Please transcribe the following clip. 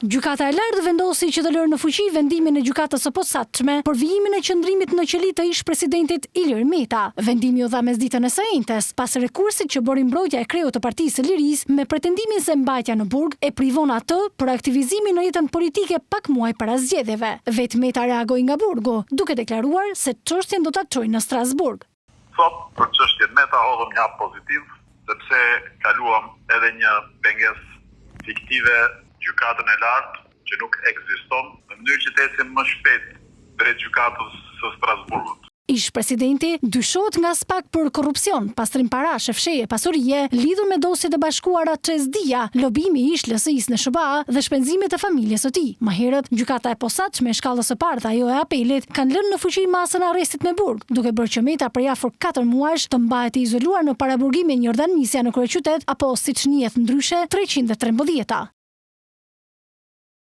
Gjykata e lartë vendosi që të lërë në fuqi vendimin e gjykatës së posaçme për vijimin e qëndrimit në qeli të ish-presidentit Ilir Meta. Vendimi u dha mesditën e së njëjtës, pas rekursit që bëri mbrojtja e kreut të Partisë së Lirisë me pretendimin se mbajtja në burg e privon atë për aktivizimin në jetën politike pak muaj para zgjedhjeve. Vetë Meta reagoi nga burgu, duke deklaruar se çështjen do ta çojë në Strasburg. Sot për çështjen Meta hodhëm një hap pozitiv, sepse kaluam edhe një pengesë fiktive gjykatën e lartë që nuk ekziston, në mënyrë që të ecim më shpejt drejt gjykatës së Strasburgut. Ish-presidenti dyshohet nga SPAK për korrupsion, pastrim parash, fshehje pasurie, lidhur me dosjet e bashkuara Çezdia, lobimi i ish-LSI-s në SBA dhe shpenzimet e familjes së tij. Më herët, gjykata e posaçme e shkallës së parë dhe ajo e apelit kanë lënë në fuqi masën e arrestit me burg, duke bërë që Meta për afër 4 muajsh të mbahet i izoluar në paraburgimin Jordan Misja në kryeqytet apo siç njihet ndryshe 313.